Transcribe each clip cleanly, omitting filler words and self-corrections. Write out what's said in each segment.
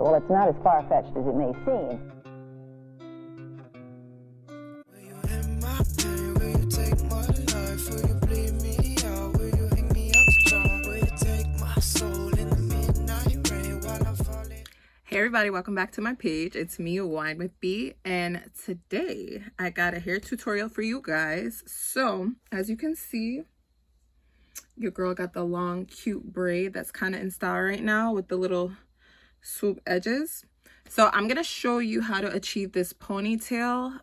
Well, it's not as far-fetched as it may seem. Hey everybody, welcome back to my page. It's me, WhinewithB, and today I got a hair tutorial for you guys. So as you can see, your girl got the long cute braid that's kind of in style right now with the little swoop edges. So I'm gonna show you how to achieve this ponytail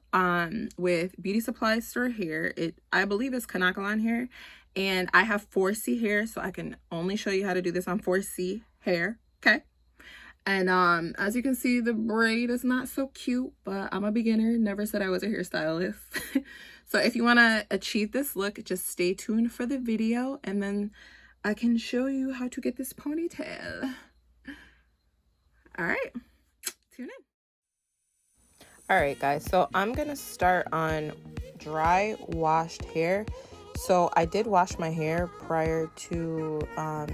with beauty supply store hair. I believe it's Kanakalon hair, and I have 4C hair, so I can only show you how to do this on 4C hair. Okay. And as you can see, the braid is not so cute, but I'm a beginner. Never said I was a hairstylist. So if you want to achieve this look, just stay tuned for the video, and then I can show you how to get this ponytail. All right, tune in. All right, guys, so I'm gonna start on dry washed hair. So I did wash my hair prior to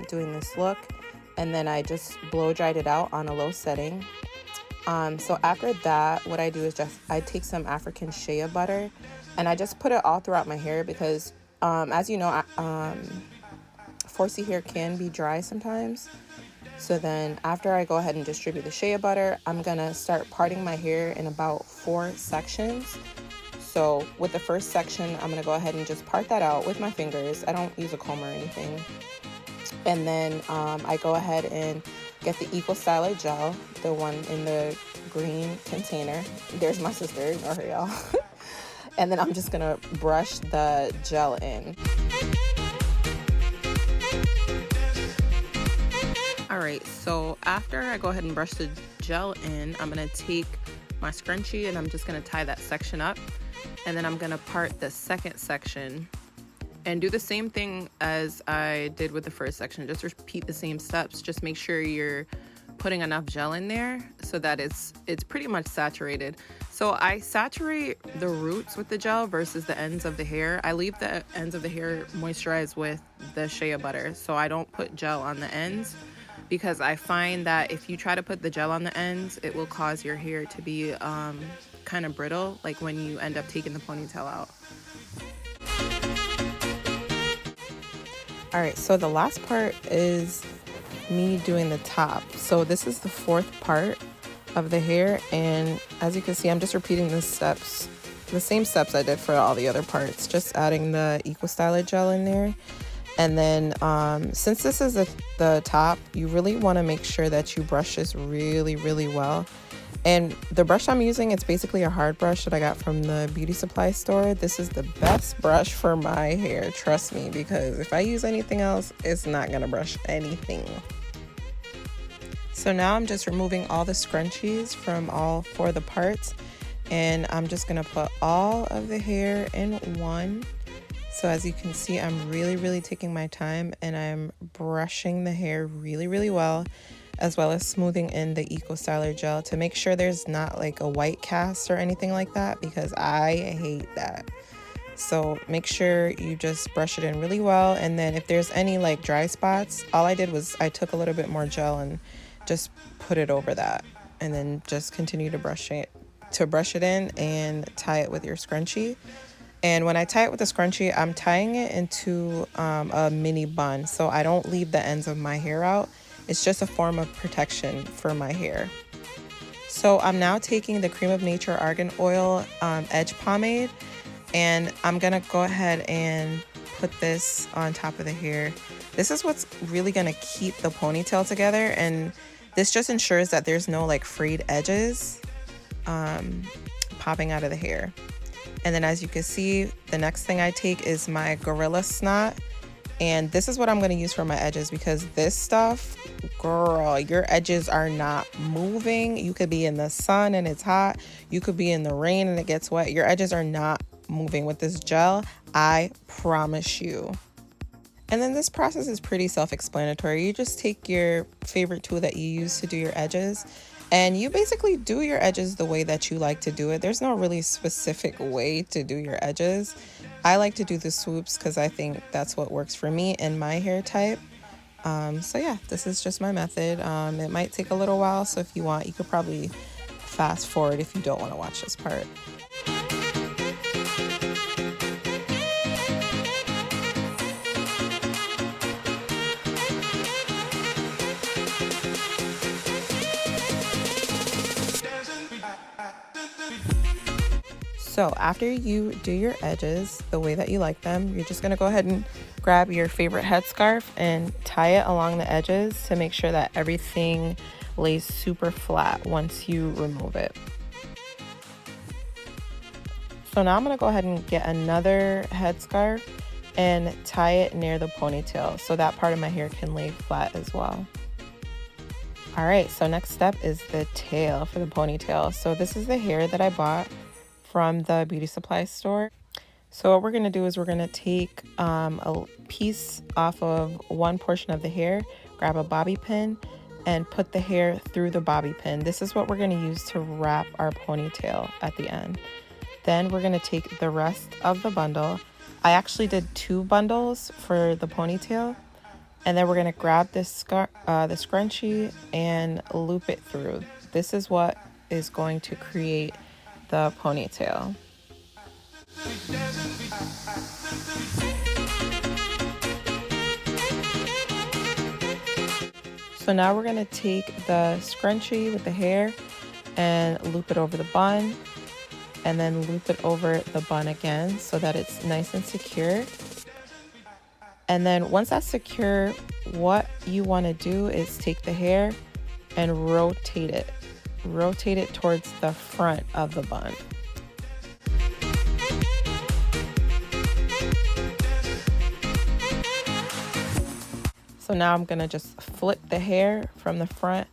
doing this look, and then I just blow dried it out on a low setting. So after that, what I do is I take some African shea butter and I just put it all throughout my hair because as you know, 4C hair can be dry sometimes. So then after I go ahead and distribute the shea butter, I'm gonna start parting my hair in about 4 sections. So with the first section, I'm gonna go ahead and just part that out with my fingers. I don't use a comb or anything. And then I go ahead and get the Eco Styler gel, the one in the green container. There's my sister, ignore her, y'all. And then I'm just gonna brush the gel in. All right, so after I go ahead and brush the gel in, I'm gonna take my scrunchie and I'm just gonna tie that section up. And then I'm gonna part the second section and do the same thing as I did with the first section. Just repeat the same steps. Just make sure you're putting enough gel in there so that it's pretty much saturated. So I saturate the roots with the gel versus the ends of the hair. I leave the ends of the hair moisturized with the shea butter. So I don't put gel on the ends because I find that if you try to put the gel on the ends, it will cause your hair to be kind of brittle, like when you end up taking the ponytail out. All right, so the last part is me doing the top. So this is the 4th part of the hair, and as you can see, I'm just repeating the steps, the same steps I did for all the other parts, just adding the Eco Styler gel in there. And then since this is the top, you really want to make sure that you brush this really, really well. And the brush I'm using, it's basically a hard brush that I got from the beauty supply store. This is the best brush for my hair, trust me, because if I use anything else, it's not gonna brush anything. So now I'm just removing all the scrunchies from all 4 of the parts, and I'm just gonna put all of the hair in one. So as you can see, I'm really, really taking my time and I'm brushing the hair really, really well, as well as smoothing in the Eco Styler gel to make sure there's not like a white cast or anything like that, because I hate that. So make sure you just brush it in really well, and then if there's any like dry spots, all I did was I took a little bit more gel and just put it over that, and then just continue to brush it in and tie it with your scrunchie. And when I tie it with the scrunchie, I'm tying it into a mini bun, so I don't leave the ends of my hair out. It's just a form of protection for my hair. So I'm now taking the Cream of Nature Argan Oil Edge Pomade, and I'm gonna go ahead and put this on top of the hair. This is what's really gonna keep the ponytail together, and this just ensures that there's no like frayed edges popping out of the hair. And then as you can see, the next thing I take is my Gorilla Snot. And this is what I'm going to use for my edges, because this stuff, girl, your edges are not moving. You could be in the sun and it's hot. You could be in the rain and it gets wet. Your edges are not moving with this gel. I promise you. And then this process is pretty self-explanatory. You just take your favorite tool that you use to do your edges, and you basically do your edges the way that you like to do it. There's no really specific way to do your edges. I like to do the swoops because I think that's what works for me and my hair type. So yeah, this is just my method. It might take a little while, so if you want, you could probably fast forward if you don't want to watch this part. So after you do your edges the way that you like them, you're just gonna go ahead and grab your favorite headscarf and tie it along the edges to make sure that everything lays super flat once you remove it. So now I'm gonna go ahead and get another headscarf and tie it near the ponytail so that part of my hair can lay flat as well. All right, so next step is the tail for the ponytail. So this is the hair that I bought from the beauty supply store. So what we're going to do is we're going to take a piece off of one portion of the hair, grab a bobby pin, and put the hair through the bobby pin. This is what we're going to use to wrap our ponytail at the end. Then we're going to take the rest of the bundle. I actually did 2 bundles for the ponytail. And then we're going to grab this the scrunchie and loop it through. This is what is going to create the ponytail. So now we're going to take the scrunchie with the hair and loop it over the bun, and then loop it over the bun again so that it's nice and secure. And then once that's secure, what you want to do is take the hair and rotate it. Rotate it towards the front of the bun. So now I'm going to just flip the hair from the front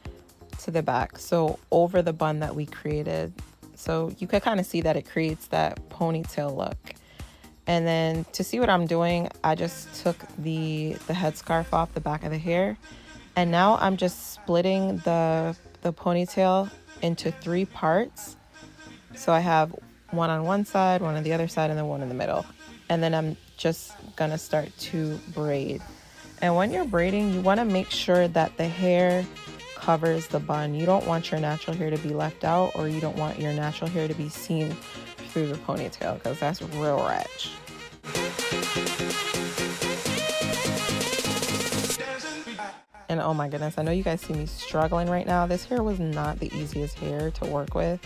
to the back, so over the bun that we created. So you can kind of see that it creates that ponytail look. And then to see what I'm doing, I just took the headscarf off the back of the hair, and now I'm just splitting the ponytail into 3 parts. So I have one on one side, one on the other side, and then one in the middle. And then I'm just gonna start to braid. And when you're braiding, you want to make sure that the hair covers the bun. You don't want your natural hair to be left out, or you don't want your natural hair to be seen through the ponytail, because that's real wretch. And oh my goodness, I know you guys see me struggling right now. This hair was not the easiest hair to work with.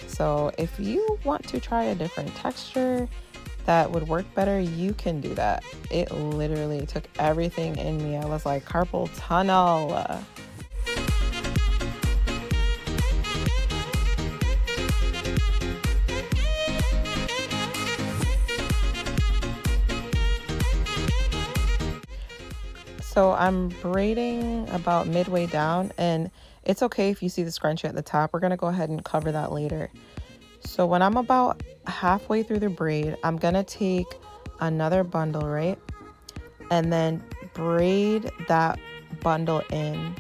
So if you want to try a different texture that would work better, you can do that. It literally took everything in me. I was like, carpal tunnel. So I'm braiding about midway down, and it's okay if you see the scrunchie at the top. We're going to go ahead and cover that later. So when I'm about halfway through the braid, I'm going to take another bundle, right? And then braid that bundle in.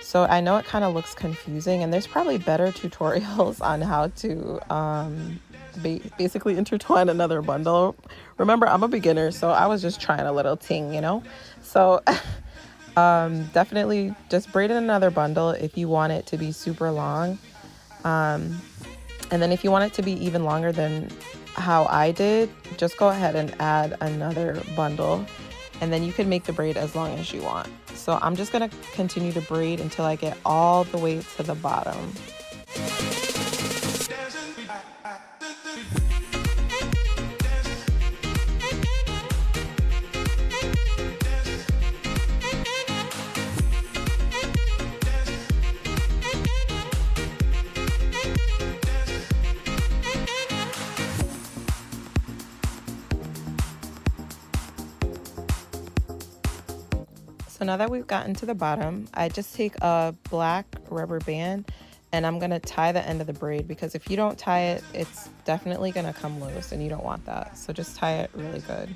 So I know it kind of looks confusing, and there's probably better tutorials on how to basically intertwine another bundle. Remember, I'm a beginner, so I was just trying a little ting, you know? So definitely just braid in another bundle if you want it to be super long. And then if you want it to be even longer than how I did, just go ahead and add another bundle, and then you can make the braid as long as you want. So I'm just gonna continue to braid until I get all the way to the bottom. So now that we've gotten to the bottom, I just take a black rubber band and I'm gonna tie the end of the braid, because if you don't tie it, it's definitely gonna come loose and you don't want that. So just tie it really good.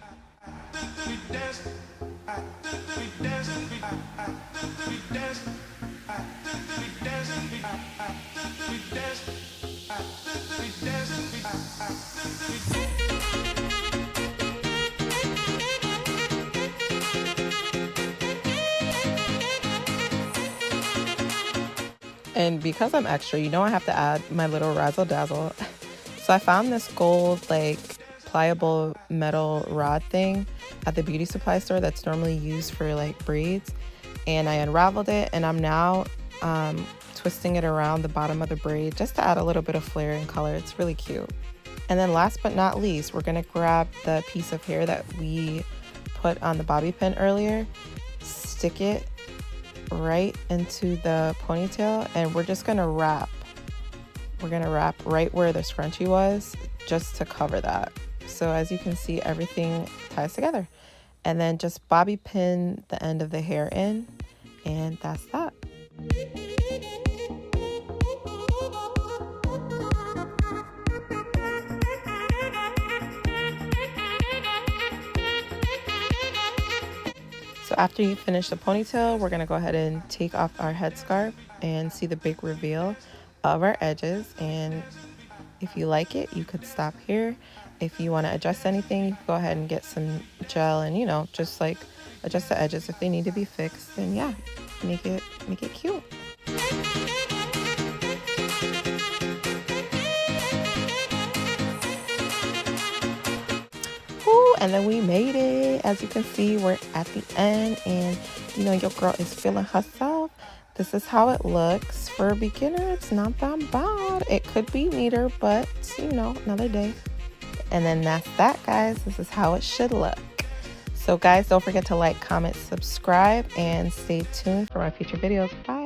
And because I'm extra, you know I have to add my little razzle dazzle. So I found this gold like pliable metal rod thing at the beauty supply store that's normally used for like braids, and I unraveled it, and I'm now twisting it around the bottom of the braid just to add a little bit of flair and color. It's really cute. And then last but not least, we're gonna grab the piece of hair that we put on the bobby pin earlier, stick it right into the ponytail, and we're just gonna wrap. We're gonna wrap right where the scrunchie was just to cover that. So as you can see, everything ties together. And then just bobby pin the end of the hair in, and that's that. So after you finish the ponytail, we're gonna go ahead and take off our headscarf and see the big reveal of our edges. And if you like it, you could stop here. If you want to adjust anything, you can go ahead and get some gel and, you know, just like adjust the edges if they need to be fixed. And yeah, make it cute. And then we made it. As you can see, we're at the end, and you know your girl is feeling herself. This is how it looks. For a beginner, it's not that bad. It could be neater, but you know, another day. And then that's that, guys. This is how it should look. So guys, don't forget to like, comment, subscribe, and stay tuned for my future videos. Bye.